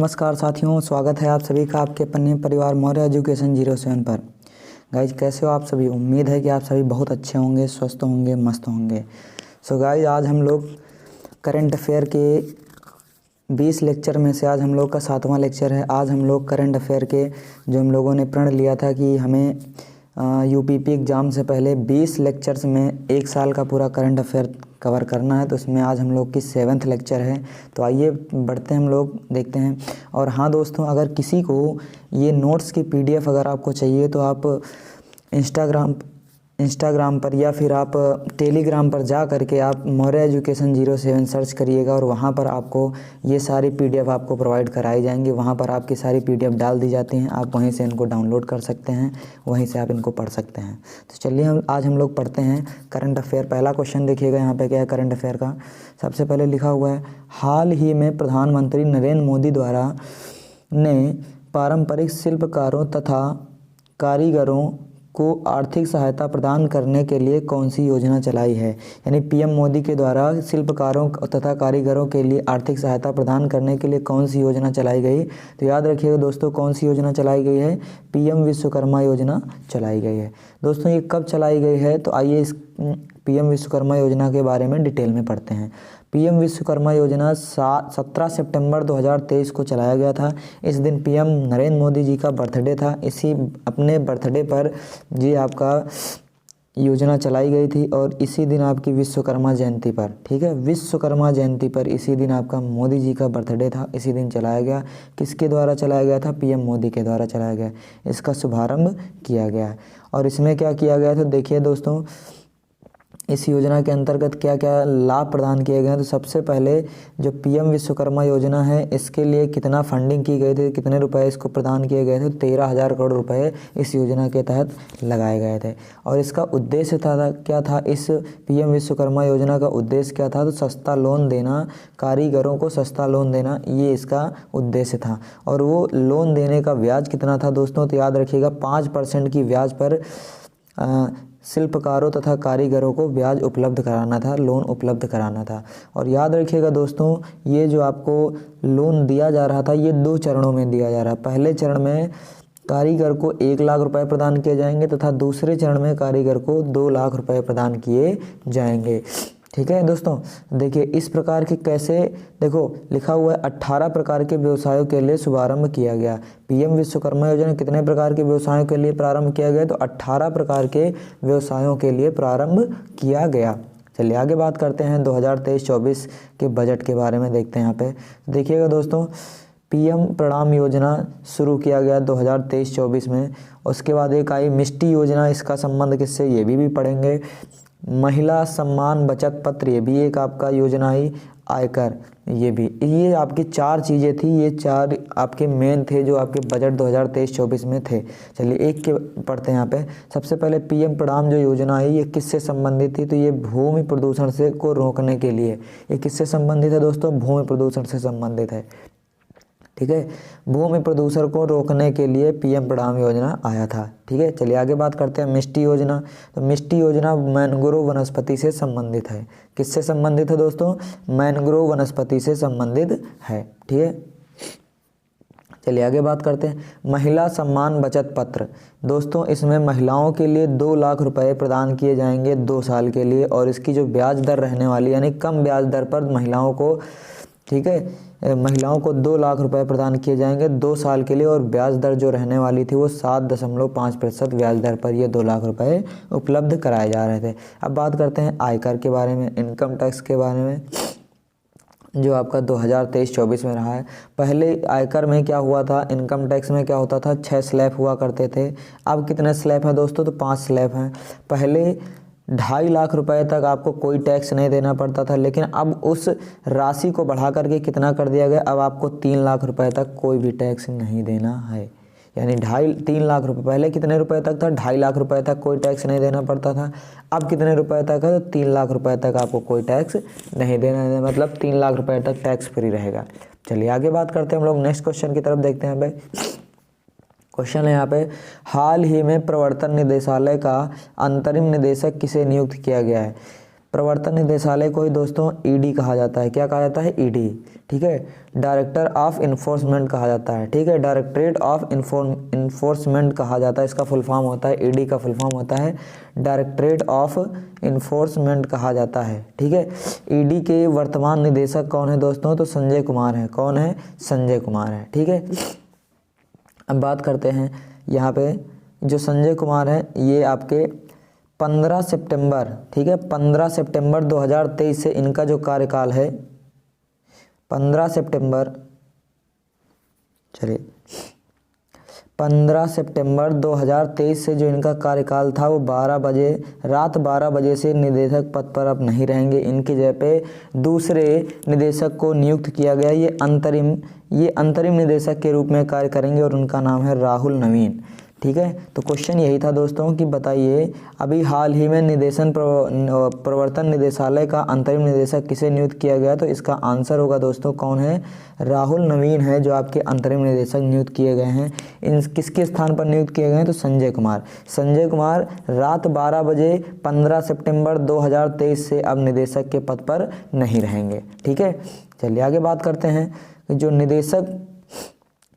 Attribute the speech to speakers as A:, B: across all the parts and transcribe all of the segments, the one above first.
A: नमस्कार साथियों, स्वागत है आप सभी का आपके अपने परिवार मौर्य एजुकेशन 07 पर। गाइज कैसे हो आप सभी? उम्मीद है कि आप सभी बहुत अच्छे होंगे, स्वस्थ होंगे, मस्त होंगे। सो गाइज आज हम लोग करंट अफेयर के 20 लेक्चर में से आज हम लोग का 7वां लेक्चर है। आज हम लोग करंट अफेयर के जो हम लोगों ने प्रण लिया था कि हमें यूपीपी एग्ज़ाम से पहले 20 लेक्चर्स में 1 साल का पूरा करंट अफेयर कवर करना है, तो इसमें आज हम लोग की 7वां लेक्चर है। तो आइए बढ़ते हैं, हम लोग देखते हैं। और हाँ दोस्तों, अगर किसी को ये नोट्स की पीडीएफ अगर आपको चाहिए तो आप इंस्टाग्राम पर या फिर आप टेलीग्राम पर जा करके आप मौर्य एजुकेशन 07 सर्च करिएगा और वहाँ पर आपको ये सारी पीडीएफ आपको प्रोवाइड कराई जाएंगी। वहाँ पर आपकी सारी पीडीएफ डाल दी जाती हैं, आप वहीं से इनको डाउनलोड कर सकते हैं, वहीं से आप इनको पढ़ सकते हैं। तो चलिए आज हम लोग पढ़ते हैं करंट अफेयर। पहला क्वेश्चन देखिएगा यहाँ पे क्या है करंट अफेयर का। सबसे पहले लिखा हुआ है, हाल ही में प्रधानमंत्री नरेंद्र मोदी द्वारा ने पारंपरिक शिल्पकारों तथा कारीगरों को आर्थिक सहायता प्रदान करने के लिए कौन सी योजना चलाई है। यानी पीएम मोदी के द्वारा शिल्पकारों तथा कारीगरों के लिए आर्थिक सहायता प्रदान करने के लिए कौन सी योजना चलाई गई। तो याद रखिएगा दोस्तों, कौन सी योजना चलाई गई है? पीएम विश्वकर्मा योजना चलाई गई है। दोस्तों ये कब चलाई गई है, तो आइए इस पीएम विश्वकर्मा योजना के बारे में डिटेल में पढ़ते हैं। पीएम विश्वकर्मा योजना 17 सितंबर 2023 को चलाया गया था। इस दिन पीएम नरेंद्र मोदी जी का बर्थडे था। इसी अपने बर्थडे पर जी आपका योजना चलाई गई थी और इसी दिन आपकी विश्वकर्मा जयंती पर, ठीक है, विश्वकर्मा जयंती पर इसी दिन आपका मोदी जी का बर्थडे था, इसी दिन चलाया गया। किसके द्वारा चलाया गया था? पीएम मोदी के द्वारा चलाया गया। इसका शुभारंभ किया गया और इसमें क्या किया गया? तो देखिए दोस्तों, इस योजना के अंतर्गत क्या क्या लाभ प्रदान किए गए हैं। तो सबसे पहले जो पीएम विश्वकर्मा योजना है, इसके लिए कितना फंडिंग की गई थी, कितने रुपए इसको प्रदान किए गए थे? 13,000 करोड़ रुपए इस योजना के तहत लगाए गए थे। और इसका उद्देश्य था क्या था? इस पीएम विश्वकर्मा योजना का उद्देश्य क्या था? तो सस्ता लोन देना, कारीगरों को सस्ता लोन देना, ये इसका उद्देश्य था। और वो लोन देने का ब्याज कितना था दोस्तों? तो याद रखिएगा 5% की ब्याज पर शिल्पकारों तथा कारीगरों को ब्याज उपलब्ध कराना था, लोन उपलब्ध कराना था। और याद रखिएगा दोस्तों, ये जो आपको लोन दिया जा रहा था, ये 2 चरणों में दिया जा रहा है। पहले चरण में कारीगर को 1 लाख रुपए प्रदान किए जाएंगे तथा दूसरे चरण में कारीगर को 2 लाख रुपए प्रदान किए जाएंगे। ठीक है दोस्तों, देखिए इस प्रकार के कैसे, देखो लिखा हुआ है 18 प्रकार के व्यवसायों के लिए शुभारंभ किया गया। पीएम विश्वकर्मा योजना कितने प्रकार के व्यवसायों के लिए प्रारंभ किया गया? तो 18 प्रकार के व्यवसायों के लिए प्रारंभ किया गया। चलिए आगे बात करते हैं 2023-24 के बजट के बारे में, देखते हैं यहाँ पे। देखिएगा दोस्तों, पीएम प्रणाम योजना शुरू किया गया 2023-24 में। उसके बाद एक आई मिष्टी योजना, इसका संबंध किससे, ये भी पढ़ेंगे। महिला सम्मान बचत पत्र, ये भी एक आपका योजना आई। आयकर, ये आपकी 4 चीज़ें थी, ये 4 आपके मेन थे जो आपके बजट 2023-24 में थे। चलिए एक के पढ़ते हैं यहाँ पे। सबसे पहले पीएम प्रणाम जो योजना आई, ये किससे संबंधित थी? तो ये भूमि प्रदूषण से को रोकने के लिए। ये किससे संबंधित है दोस्तों? भूमि प्रदूषण से संबंधित है। ठीक है, भूमि प्रदूषण को रोकने के लिए पीएम प्रणाम योजना आया था। ठीक है, चलिए आगे बात करते हैं मिष्टी योजना। तो मिष्टी योजना मैंग्रोव वनस्पति से संबंधित है। किससे संबंधित है दोस्तों? मैंग्रोव वनस्पति से संबंधित है। ठीक है, चलिए आगे बात करते हैं महिला सम्मान बचत पत्र। दोस्तों इसमें महिलाओं के लिए 2 लाख रुपए प्रदान किए जाएंगे 2 साल के लिए, और इसकी जो ब्याज दर रहने वाली, यानी कम ब्याज दर पर महिलाओं को, ठीक है, महिलाओं को 2 लाख रुपए प्रदान किए जाएंगे 2 साल के लिए, और ब्याज दर जो रहने वाली थी वो 7.5% ब्याज दर पर ये 2 लाख रुपए उपलब्ध कराए जा रहे थे। अब बात करते हैं आयकर के बारे में, इनकम टैक्स के बारे में, जो आपका 2023-24 में रहा है। पहले आयकर में क्या हुआ था, इनकम टैक्स में क्या होता था, 6 स्लैब हुआ करते थे। अब कितने स्लैब हैं दोस्तों? तो 5 स्लैब हैं। पहले 2.5 लाख रुपए तक आपको कोई टैक्स नहीं देना पड़ता था, लेकिन अब उस राशि को बढ़ा करके कितना कर दिया गया, अब आपको 3 लाख रुपए तक कोई भी टैक्स नहीं देना है। यानी 3 लाख रुपए, पहले कितने रुपए तक था? 2.5 लाख रुपए तक कोई टैक्स नहीं देना पड़ता था। अब कितने रुपए तक है? तो 3 लाख रुपए तक आपको कोई टैक्स नहीं देना है, मतलब 3 लाख रुपए तक टैक्स फ्री रहेगा। चलिए आगे बात करते हैं हम लोग नेक्स्ट क्वेश्चन की तरफ, देखते हैं भाई। क्वेश्चन है यहाँ पे, हाल ही में प्रवर्तन निदेशालय का अंतरिम निदेशक किसे नियुक्त किया गया है? प्रवर्तन निदेशालय को ही दोस्तों ईडी कहा जाता है। क्या कहा जाता है? ईडी। ठीक है। डायरेक्टर ऑफ इन्फोर्समेंट कहा जाता है। ठीक है। डायरेक्टरेट ऑफ इन्फोर्समेंट कहा जाता है, इसका फुल फॉर्म होता है, ईडी का फुल फॉर्म होता है डायरेक्टरेट ऑफ इन्फोर्समेंट कहा जाता है। ठीक है। ईडी के वर्तमान निदेशक कौन है दोस्तों? तो संजय कुमार है। कौन है? संजय कुमार है। ठीक है। अब बात करते हैं यहाँ पे जो संजय कुमार है, ये आपके 15 सितंबर, ठीक है, 15 सितंबर 2023 से इनका जो कार्यकाल है 15 सितंबर 2023 से जो इनका कार्यकाल था वो 12 बजे, रात 12 बजे से निदेशक पद पर अब नहीं रहेंगे। इनकी जगह पे दूसरे निदेशक को नियुक्त किया गया। ये अंतरिम निदेशक के रूप में कार्य करेंगे और उनका नाम है राहुल नवीन। ठीक है। तो क्वेश्चन यही था दोस्तों कि बताइए अभी हाल ही में प्रवर्तन निदेशालय का अंतरिम निदेशक किसे नियुक्त किया गया? तो इसका आंसर होगा दोस्तों कौन है? राहुल नवीन है जो आपके अंतरिम निदेशक नियुक्त किए गए हैं। इन किसके स्थान पर नियुक्त किए गए हैं? तो संजय कुमार। संजय कुमार रात 12 बजे 15 सितंबर 2023 से अब निदेशक के पद पर नहीं रहेंगे। ठीक है। चलिए आगे बात करते हैं कि जो निदेशक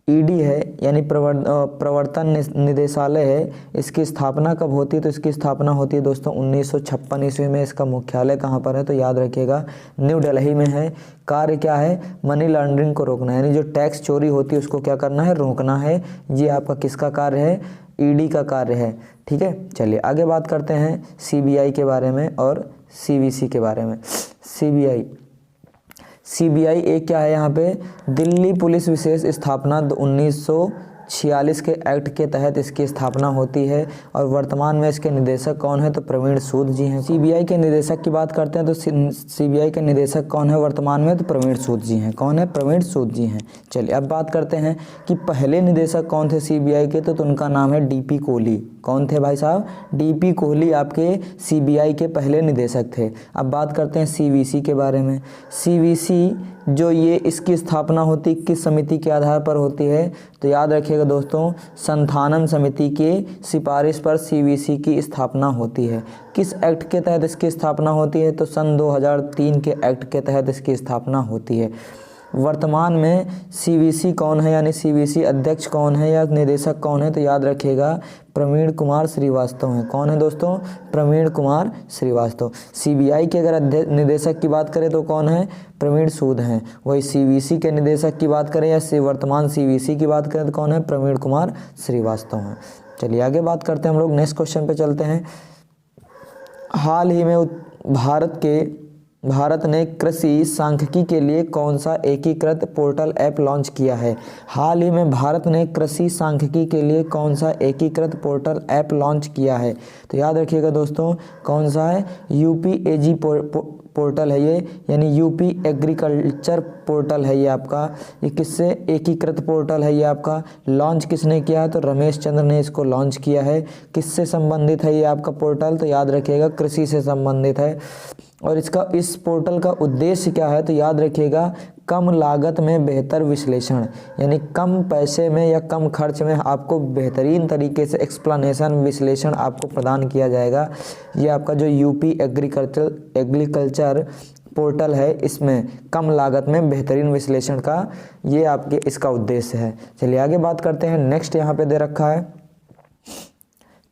A: ईडी है यानी प्रवर्तन निदेशालय है, इसकी स्थापना कब होती है? तो इसकी स्थापना होती है दोस्तों 1956 ईस्वी में। इसका मुख्यालय कहाँ पर है? तो याद रखिएगा न्यू दिल्ली में है। कार्य क्या है? मनी लॉन्ड्रिंग को रोकना, यानी जो टैक्स चोरी होती है उसको क्या करना है? रोकना है। ये आपका किसका कार्य है? ईडी का कार्य है। ठीक है। चलिए आगे बात करते हैं सीबीआई के बारे में और सीवीसी के बारे में। सीबीआई एक क्या है? यहाँ पे दिल्ली पुलिस विशेष स्थापना 1946 के एक्ट के तहत इसकी स्थापना होती है और वर्तमान में इसके निदेशक कौन है? तो प्रवीण सूद जी हैं। सीबीआई के निदेशक की बात करते हैं तो सीबीआई के निदेशक कौन है वर्तमान में? तो प्रवीण सूद जी हैं। कौन है? प्रवीण सूद जी हैं। चलिए अब बात करते हैं कि पहले निदेशक कौन थे सीबीआई के? तो उनका नाम है डीपी कोहली। कौन थे भाई साहब? डीपी कोहली आपके सीबीआई के पहले निदेशक थे। अब बात करते हैं सीवीसी के बारे में। सीवीसी जो ये इसकी स्थापना होती किस समिति के आधार पर होती है? तो याद रखिएगा दोस्तों संथानम समिति के सिफारिश पर सीवीसी की स्थापना होती है। किस एक्ट के तहत इसकी स्थापना होती है? तो सन 2003 के एक्ट के तहत इसकी स्थापना होती है। वर्तमान में सीवीसी कौन है यानी सीवीसी अध्यक्ष कौन है या निदेशक कौन है? तो याद रखिएगा प्रवीण कुमार श्रीवास्तव हैं। कौन है दोस्तों? प्रवीण कुमार श्रीवास्तव। सीबीआई के अगर निदेशक की बात करें तो कौन है? प्रवीण सूद हैं। वही सीवीसी के निदेशक की बात करें या वर्तमान सीवीसी की बात करें तो कौन है? प्रवीण कुमार श्रीवास्तव हैं। चलिए आगे बात करते हैं हम लोग, नेक्स्ट क्वेश्चन पे चलते हैं। हाल ही में भारत ने कृषि सांख्यिकी के लिए कौन सा एकीकृत पोर्टल ऐप लॉन्च किया है? हाल ही में भारत ने कृषि सांख्यिकी के लिए कौन सा एकीकृत पोर्टल ऐप लॉन्च किया है? तो याद रखिएगा दोस्तों कौन सा है? यूपीएजी पोर्टल है ये, यानी यूपी एग्रीकल्चर पोर्टल है ये आपका। ये किससे एकीकृत पोर्टल है ये आपका? लॉन्च किसने किया है? तो रमेश चंद्र ने इसको लॉन्च किया है। किससे संबंधित है ये आपका पोर्टल? तो याद रखिएगा कृषि से संबंधित है। और इस पोर्टल का उद्देश्य क्या है? तो याद रखिएगा कम लागत में बेहतर विश्लेषण, यानी कम पैसे में या कम खर्च में आपको बेहतरीन तरीके से एक्सप्लेनेशन विश्लेषण आपको प्रदान किया जाएगा। ये आपका जो यूपी एग्रीकल्चर पोर्टल है इसमें कम लागत में बेहतरीन विश्लेषण का ये आपके इसका उद्देश्य है। चलिए आगे बात करते हैं। नेक्स्ट यहाँ पे दे रखा है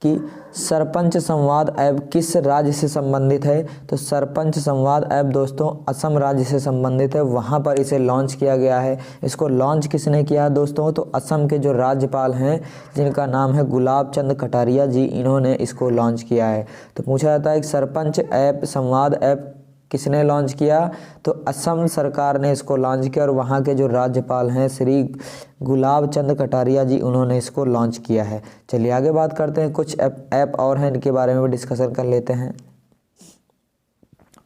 A: कि सरपंच संवाद ऐप किस राज्य से संबंधित है? तो सरपंच संवाद ऐप दोस्तों असम राज्य से संबंधित है, वहाँ पर इसे लॉन्च किया गया है। इसको लॉन्च किसने किया है दोस्तों? तो असम के जो राज्यपाल हैं जिनका नाम है गुलाब चंद कटारिया जी, इन्होंने इसको लॉन्च किया है। तो पूछा जाता है कि सरपंच ऐप संवाद ऐप किसने लॉन्च किया? तो असम सरकार ने इसको लॉन्च किया और वहाँ के जो राज्यपाल हैं श्री गुलाब चंद कटारिया जी, उन्होंने इसको लॉन्च किया है। चलिए आगे बात करते हैं, कुछ ऐप और हैं इनके बारे में भी डिस्कशन कर लेते हैं।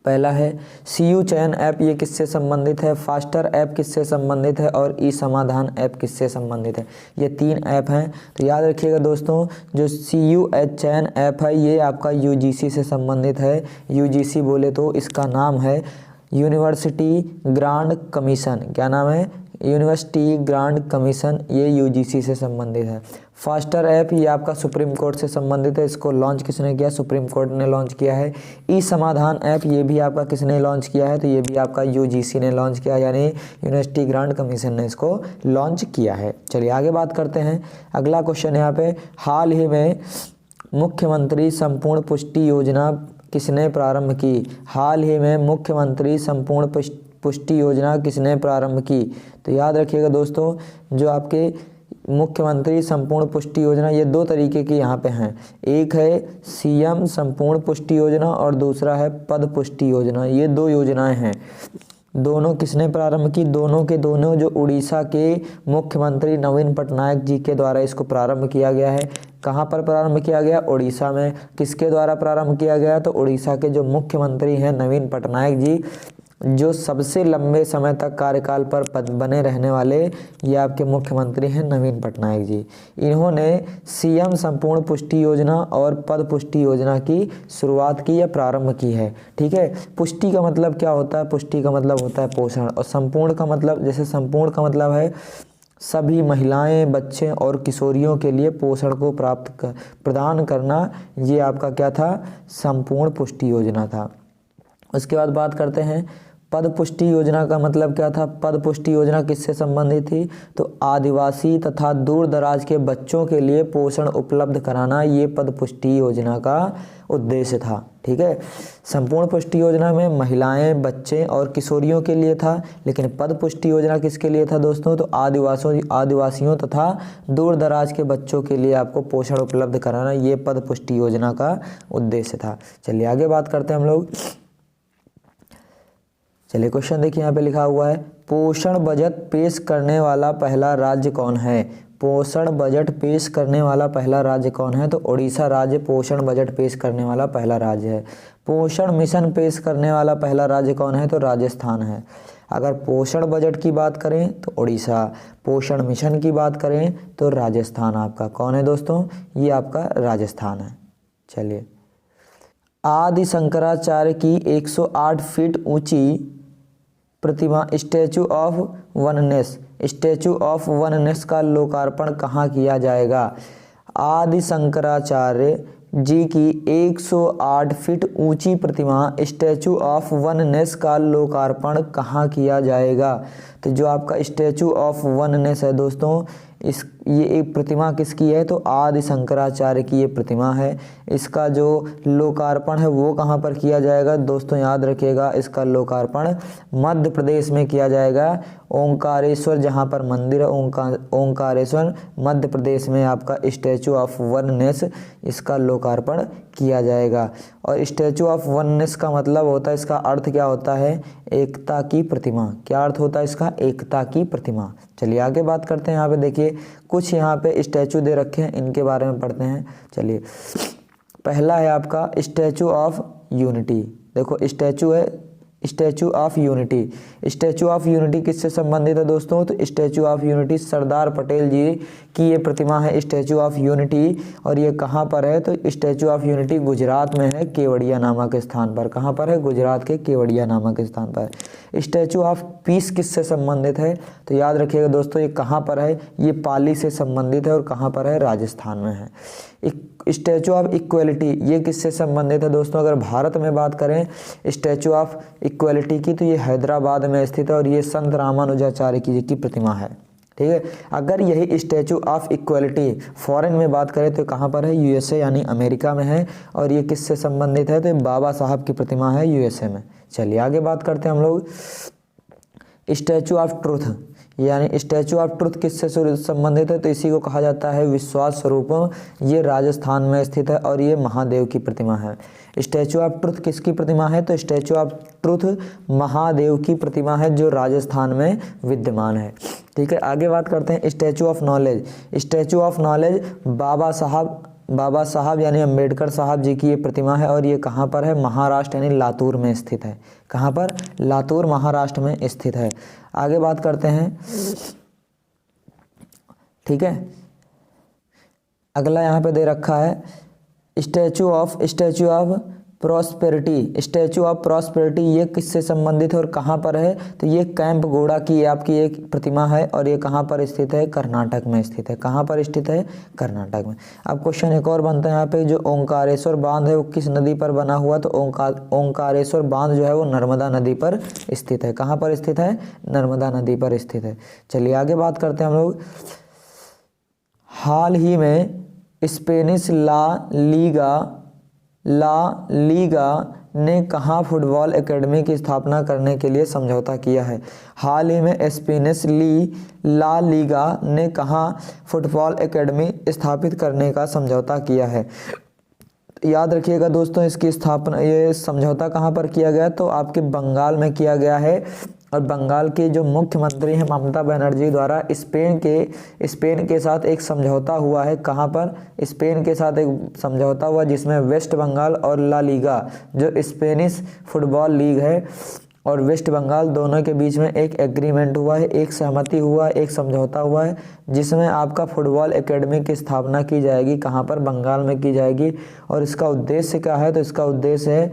A: पहला है सीयू चयन ऐप, ये किससे संबंधित है? फास्टर ऐप किससे संबंधित है? और ई समाधान ऐप किससे संबंधित है? ये 3 ऐप हैं। तो याद रखिएगा दोस्तों जो सीयू चयन ऐप है ये आपका यूजीसी से संबंधित है। यूजीसी बोले तो इसका नाम है यूनिवर्सिटी ग्रांट कमीशन। क्या नाम है? यूनिवर्सिटी ग्रांट कमीशन, ये यूजीसी से संबंधित है। फास्टर ऐप, ये आपका सुप्रीम कोर्ट से संबंधित है, इसको लॉन्च किसने किया? सुप्रीम कोर्ट ने लॉन्च किया है। ई समाधान ऐप, ये भी आपका किसने लॉन्च किया है? तो ये भी आपका यूजीसी ने लॉन्च किया, यानी यूनिवर्सिटी ग्रांट कमीशन ने इसको लॉन्च किया है। चलिए आगे बात करते हैं। अगला क्वेश्चन यहाँ पे, हाल ही में मुख्यमंत्री संपूर्ण पुष्टि योजना किसने प्रारंभ की? हाल ही में मुख्यमंत्री संपूर्ण पुष्टि योजना किसने प्रारंभ की? तो याद रखिएगा दोस्तों, जो आपके मुख्यमंत्री संपूर्ण पुष्टि योजना, ये दो तरीके की यहाँ पे हैं। एक है सीएम संपूर्ण पुष्टि योजना और दूसरा है पद पुष्टि योजना। ये दो योजनाएं हैं। दोनों किसने प्रारंभ की? दोनों के दोनों जो उड़ीसा के मुख्यमंत्री नवीन पटनायक जी के द्वारा इसको प्रारंभ किया गया है। कहाँ पर प्रारंभ किया गया? उड़ीसा में। किसके द्वारा प्रारंभ किया गया? तो उड़ीसा के जो मुख्यमंत्री हैं नवीन पटनायक जी, जो सबसे लंबे समय तक कार्यकाल पर बने रहने वाले ये आपके मुख्यमंत्री हैं नवीन पटनायक जी। इन्होंने सीएम संपूर्ण पुष्टि योजना और पद पुष्टि योजना की शुरुआत की या प्रारंभ की है। ठीक है, पुष्टि का मतलब क्या होता है? पुष्टि का मतलब होता है पोषण, और संपूर्ण का मतलब, जैसे संपूर्ण का मतलब है सभी महिलाएं, बच्चे और किशोरियों के लिए पोषण को प्रदान करना, ये आपका क्या था? संपूर्ण पुष्टि योजना था। उसके बाद बात करते हैं पद पुष्टि योजना का मतलब क्या था? पद पुष्टि योजना किससे संबंधित थी? तो आदिवासी तथा दूर दराज के बच्चों के लिए पोषण उपलब्ध कराना, ये पद पुष्टि योजना का उद्देश्य था। ठीक है, संपूर्ण पुष्टि योजना में महिलाएं, बच्चे और किशोरियों के लिए था, लेकिन पद पुष्टि योजना किसके लिए था दोस्तों? तो आदिवासियों तथा दूर दराज के बच्चों के लिए आपको पोषण उपलब्ध कराना, ये पद पुष्टि योजना का उद्देश्य था। चलिए आगे बात करते हैं हम लोग। चलिए क्वेश्चन देखिए, यहाँ पे लिखा हुआ है, पोषण बजट पेश करने वाला पहला राज्य कौन है? पोषण बजट पेश करने वाला पहला राज्य कौन है? तो उड़ीसा राज्य पोषण बजट पेश करने वाला पहला राज्य है। पोषण मिशन पेश करने वाला पहला राज्य कौन है? तो राजस्थान है। अगर पोषण बजट की बात करें तो उड़ीसा, पोषण मिशन की बात करें तो राजस्थान आपका कौन है दोस्तों? ये आपका राजस्थान है। चलिए, आदि शंकराचार्य की 108 फीट ऊंची प्रतिमा स्टैचू ऑफ वननेस का लोकार्पण कहाँ किया जाएगा? आदि शंकराचार्य जी की 108 फीट ऊंची प्रतिमा स्टैचू ऑफ वननेस का लोकार्पण कहाँ किया जाएगा? तो जो आपका स्टैचू ऑफ वननेस है दोस्तों, ये एक प्रतिमा किसकी है? तो आदि शंकराचार्य की ये प्रतिमा है। इसका जो लोकार्पण है वो कहाँ पर किया जाएगा दोस्तों? याद रखिएगा, इसका लोकार्पण मध्य प्रदेश में किया जाएगा। ओंकारेश्वर जहाँ पर मंदिर है, ओंकारेश्वर मध्य प्रदेश में आपका स्टैचू ऑफ वननेस, इसका लोकार्पण किया जाएगा। और स्टैचू ऑफ वननेस का मतलब होता है, इसका अर्थ क्या होता है? एकता की प्रतिमा। क्या अर्थ होता है इसका? एकता की प्रतिमा। चलिए आगे बात करते हैं। यहाँ पे देखिए कुछ यहाँ पे स्टैचू दे रखे हैं, इनके बारे में पढ़ते हैं। चलिए, पहला है आपका स्टैचू ऑफ यूनिटी। देखो स्टैचू है, statue of unity. Statue of unity किससे संबंधित है दोस्तों? तो statue of unity Sardar Patel जी की ये प्रतिमा है, स्टैचू ऑफ यूनिटी। और ये कहाँ पर है? तो स्टैचू ऑफ यूनिटी गुजरात में है, केवड़िया नामक स्थान पर। कहाँ पर है? गुजरात के केवड़िया नामक स्थान पर। स्टैचू ऑफ पीस किससे संबंधित है? तो याद रखिएगा दोस्तों, ये कहाँ पर है? ये पाली से संबंधित है और कहाँ पर है? राजस्थान में है। स्टैचू ऑफ इक्वलिटी, ये किससे संबंधित है दोस्तों? अगर भारत में बात करें स्टैचू ऑफ इक्वलिटी की, तो ये हैदराबाद में स्थित है और ये संत रामानुजाचार्य जी की प्रतिमा है। ठीक है, अगर यही स्टैचू ऑफ इक्वलिटी फॉरेन में बात करें तो कहाँ पर है? यूएसए यानी अमेरिका में है। और ये किससे संबंधित है? तो बाबा साहब की प्रतिमा है यूएसए में। चलिए आगे बात करते हैं हम लोग। स्टैचू ऑफ ट्रुथ, यानी स्टैचू ऑफ ट्रुथ किससे संबंधित है? तो इसी को कहा जाता है विश्वास स्वरूपम। ये राजस्थान में स्थित है और ये महादेव की प्रतिमा है। स्टैचू ऑफ ट्रुथ किसकी प्रतिमा है? तो स्टैचू ऑफ ट्रुथ महादेव की प्रतिमा है, जो राजस्थान में विद्यमान है। ठीक है, आगे बात करते हैं statue of knowledge. Statue of knowledge Baba Saheb यानी अम्बेडकर साहब जी की ये प्रतिमा है और ये कहाँ पर है? महाराष्ट्र यानी लातूर में स्थित है। कहाँ पर? लातूर महाराष्ट्र में स्थित है। आगे बात करते हैं। ठीक है, अगला यहाँ पे दे रखा है statue of prosperity, statue of prosperity, ये किससे संबंधित है और कहाँ पर है? तो ये कैंप गौड़ा की आपकी एक प्रतिमा है और ये कहाँ पर स्थित है? कर्नाटक में स्थित है। कहाँ पर स्थित है? कर्नाटक में। अब क्वेश्चन एक और बनता है यहाँ पे, जो ओंकारेश्वर बांध है वो किस नदी पर बना हुआ? तो ओंकारेश्वर बांध जो है वो नर्मदा नदी पर स्थित है। कहाँ पर स्थित है? नर्मदा नदी पर स्थित है। चलिए आगे बात करते हैं हम लोग। हाल ही में स्पेनिश ला लीगा ने कहाँ फुटबॉल एकेडमी की स्थापना करने के लिए समझौता किया है? हाल ही में स्पेनिश ला लीगा ने कहाँ फुटबॉल एकेडमी स्थापित करने का समझौता किया है? याद रखिएगा दोस्तों, इसकी स्थापना, ये समझौता कहाँ पर किया गया? तो आपके बंगाल में किया गया है। और बंगाल के जो मुख्यमंत्री हैं ममता बनर्जी द्वारा स्पेन के साथ एक समझौता हुआ है। कहाँ पर? स्पेन के साथ एक समझौता हुआ जिसमें वेस्ट बंगाल और ला लीगा, जो स्पेनिश फुटबॉल लीग है, और वेस्ट बंगाल दोनों के बीच में एक एग्रीमेंट हुआ है, एक सहमति हुआ है, एक समझौता हुआ है, जिसमें आपका फुटबॉल एकेडमी की स्थापना की जाएगी। कहाँ पर? बंगाल में की जाएगी। और इसका उद्देश्य क्या है? तो इसका उद्देश्य है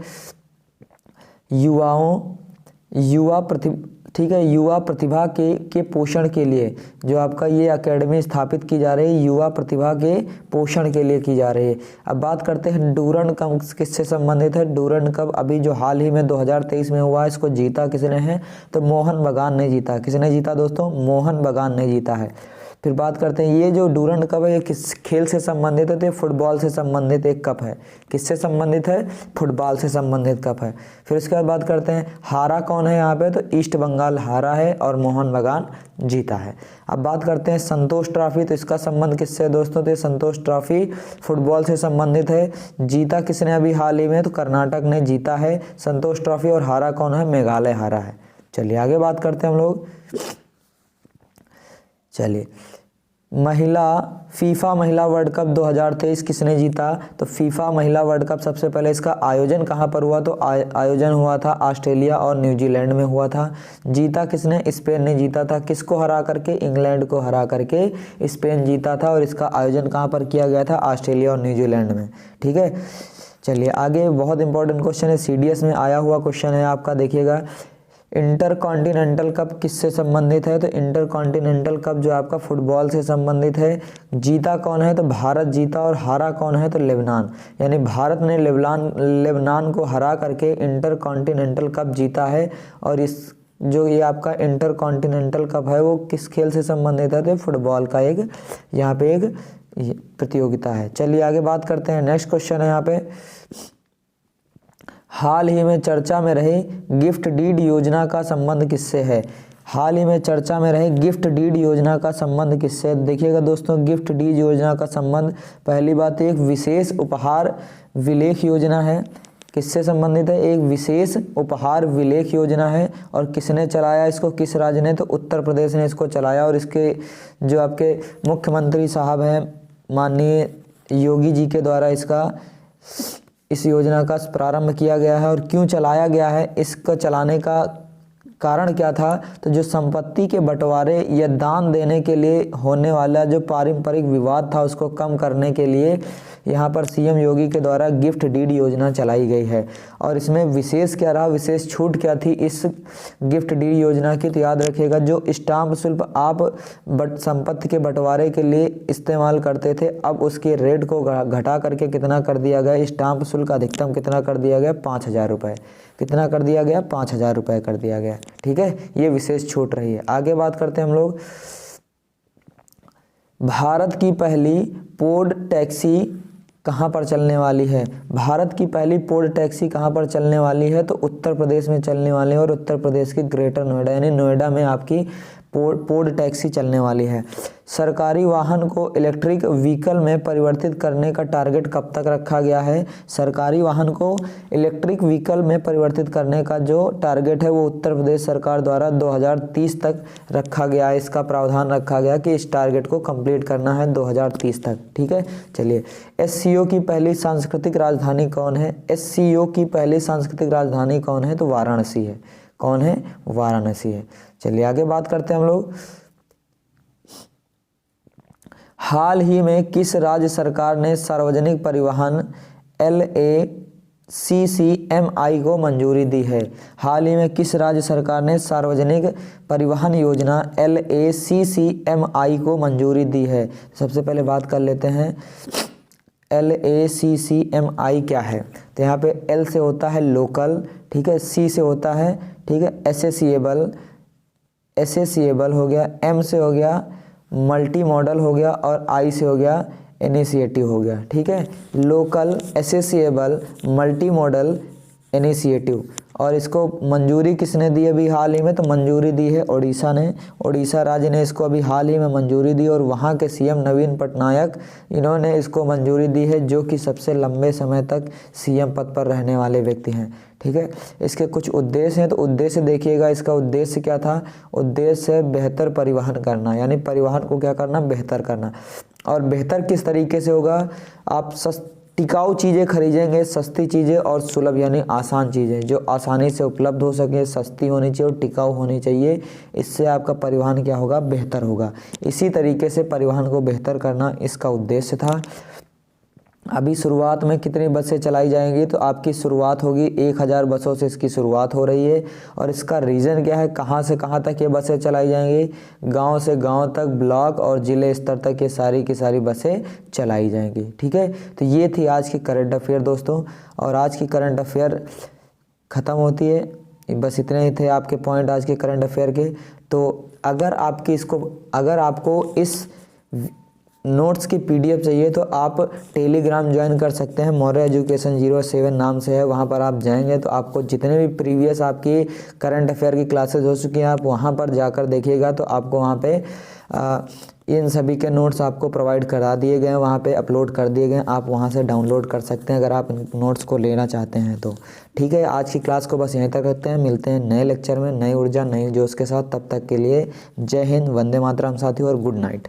A: युवा प्रतिभा के पोषण के लिए, जो आपका ये एकेडमी स्थापित की जा रही है, युवा प्रतिभा के पोषण के लिए की जा रही है। अब बात करते हैं डूरंड कप किससे संबंधित है? डूरंड कप अभी जो हाल ही में 2023 में हुआ है, इसको जीता किसने है? तो मोहन बगान ने जीता। किसने जीता दोस्तों? मोहन बगान ने जीता है। फिर बात करते हैं, ये जो डूरंड कप है ये किस खेल से संबंधित है? तो फुटबॉल से संबंधित एक कप है। किससे संबंधित है? फुटबॉल से संबंधित कप है। फिर इसके बाद बात करते हैं, हारा कौन है यहाँ पे? तो ईस्ट बंगाल हारा है और मोहन बगान जीता है। अब बात करते हैं संतोष ट्रॉफी, तो इसका संबंध किससे है दोस्तों? तो संतोष ट्रॉफी फुटबॉल से संबंधित है। जीता किसने अभी हाल ही में? तो कर्नाटक ने जीता है संतोष ट्रॉफी। और हारा कौन है? मेघालय हारा है। चलिए आगे बात करते हैं हम लोग। चलिए, फीफा महिला वर्ल्ड कप 2023 किसने जीता? तो फीफा महिला वर्ल्ड कप सबसे पहले इसका आयोजन कहाँ पर हुआ? तो आयोजन हुआ था ऑस्ट्रेलिया और न्यूजीलैंड में हुआ था। जीता किसने? स्पेन ने जीता था। किसको हरा करके? इंग्लैंड को हरा करके स्पेन जीता था। और इसका आयोजन कहाँ पर किया गया था? ऑस्ट्रेलिया और न्यूजीलैंड में। ठीक है, चलिए आगे। बहुत इंपॉर्टेंट क्वेश्चन है, CDS में आया हुआ क्वेश्चन है आपका, देखिएगा। इंटरकॉन्टिनेंटल कप किससे संबंधित है? तो इंटरकॉन्टिनेंटल कप जो आपका फुटबॉल से संबंधित है। जीता कौन है? तो भारत जीता। और हारा कौन है? तो लेबनान, यानी भारत ने लेबनान को हरा करके इंटरकॉन्टिनेंटल कप जीता है। और इस जो ये आपका इंटरकॉन्टिनेंटल कप है वो किस खेल से संबंधित है? तो फुटबॉल का एक यहाँ पे एक प्रतियोगिता है। चलिए आगे बात करते हैं। नेक्स्ट क्वेश्चन है यहाँ पे, हाल ही में चर्चा में रही गिफ्ट डीड योजना का संबंध किससे है? हाल ही में चर्चा में रही गिफ्ट डीड योजना का संबंध किससे? देखिएगा दोस्तों, गिफ्ट डीड योजना का संबंध, पहली बात एक विशेष उपहार विलेख योजना है। किससे संबंधित है? एक विशेष उपहार विलेख योजना है। और किसने चलाया इसको? किस राज्य ने? तो उत्तर प्रदेश ने इसको चलाया। और इसके जो आपके मुख्यमंत्री साहब हैं माननीय योगी जी के द्वारा इस योजना का प्रारंभ किया गया है। और क्यों चलाया गया है? इसको चलाने का कारण क्या था? तो जो संपत्ति के बंटवारे या दान देने के लिए होने वाला जो पारंपरिक विवाद था उसको कम करने के लिए यहाँ पर CM योगी के द्वारा गिफ्ट डीड योजना चलाई गई है। और इसमें विशेष क्या रहा? विशेष छूट क्या थी इस गिफ्ट डीड योजना की? तो याद रखिएगा, जो स्टाम्प शुल्क आप संपत्ति के बंटवारे के लिए इस्तेमाल करते थे, अब उसके रेट को घटा करके कितना कर दिया गया? स्टाम्प शुल्क अधिकतम कितना कर दिया गया? 5,000 रुपये। कितना कर दिया गया? 5,000 रुपये कर दिया गया। ठीक है, ये विशेष छूट रही है। आगे बात करते हैं हम लोग, भारत की पहली पोड टैक्सी कहाँ पर चलने वाली है? भारत की पहली पोड टैक्सी कहाँ पर चलने वाली है? तो उत्तर प्रदेश में चलने वाली है। और उत्तर प्रदेश के ग्रेटर नोएडा यानी नोएडा में आपकी पोड टैक्सी चलने वाली है। सरकारी वाहन को इलेक्ट्रिक व्हीकल में परिवर्तित करने का टारगेट कब तक रखा गया है? सरकारी वाहन को इलेक्ट्रिक व्हीकल में परिवर्तित करने का जो टारगेट है वो उत्तर प्रदेश सरकार द्वारा 2030 तक रखा गया है। इसका प्रावधान रखा गया कि इस टारगेट को कंप्लीट करना है 2030 तक। ठीक है, चलिए। SCO की पहली सांस्कृतिक राजधानी कौन है? SCO की पहली सांस्कृतिक राजधानी कौन है? तो वाराणसी है। कौन है? वाराणसी है। चलिए आगे बात करते हैं हम लोग, हाल ही में किस राज्य सरकार ने सार्वजनिक परिवहन LACCMI को मंजूरी दी है। हाल ही में किस राज्य सरकार ने सार्वजनिक परिवहन योजना LACCMI को मंजूरी दी है? सबसे पहले बात कर लेते हैं LACCMI क्या है। तो यहाँ पे L से होता है लोकल, ठीक है, C से होता है, ठीक है, एसेसिएबल हो गया, M से हो गया मल्टी मॉडल हो गया और I से हो गया इनिशिएटिव हो गया, ठीक है। Local, accessible, multi modal, initiative. और इसको मंजूरी किसने दी अभी हाल ही में? तो मंजूरी दी है उड़ीसा ने। उड़ीसा राज्य ने इसको अभी हाल ही में मंजूरी दी और वहाँ के CM नवीन पटनायक, इन्होंने इसको मंजूरी दी है, जो कि सबसे लंबे समय तक CM पद पर रहने वाले व्यक्ति हैं, ठीक है। इसके कुछ उद्देश्य हैं, तो उद्देश्य देखिएगा, इसका उद्देश्य क्या था? उद्देश्य है बेहतर परिवहन करना, यानी परिवहन को क्या करना? बेहतर करना। और बेहतर किस तरीके से होगा? आप टिकाऊ चीज़ें खरीदेंगे, सस्ती चीज़ें और सुलभ यानी आसान चीज़ें जो आसानी से उपलब्ध हो सके, सस्ती होनी चाहिए और टिकाऊ होनी चाहिए। इससे आपका परिवहन क्या होगा? बेहतर होगा। इसी तरीके से परिवहन को बेहतर करना इसका उद्देश्य था। अभी शुरुआत में कितनी बसें चलाई जाएंगी? तो आपकी शुरुआत होगी 1000 बसों से, इसकी शुरुआत हो रही है। और इसका रीज़न क्या है? कहाँ से कहाँ तक ये बसें चलाई जाएंगी? गांव से गांव तक, ब्लॉक और ज़िले स्तर तक ये सारी की सारी बसें चलाई जाएंगी, ठीक है। तो ये थी आज की करंट अफेयर दोस्तों, और आज की करंट अफेयर ख़त्म होती है। बस इतने ही थे आपके पॉइंट आज के करंट अफेयर के। तो अगर आपको इस नोट्स की PDF चाहिए तो आप टेलीग्राम ज्वाइन कर सकते हैं, मौर्य एजुकेशन 07 नाम से है। वहाँ पर आप जाएंगे तो आपको जितने भी प्रीवियस आपकी करंट अफेयर की क्लासेस हो चुकी हैं, आप वहाँ पर जाकर देखिएगा तो आपको वहाँ पे इन सभी के नोट्स आपको प्रोवाइड करा दिए गए हैं, वहाँ पे अपलोड कर दिए गए हैं। आप वहाँ से डाउनलोड कर सकते हैं अगर आप इन नोट्स को लेना चाहते हैं तो, ठीक है। आज की क्लास को बस यहीं तक रखते हैं, मिलते हैं नए लेक्चर में नई ऊर्जा नई जोश के साथ। तब तक के लिए जय हिंद, वंदे मातरम साथियों और गुड नाइट।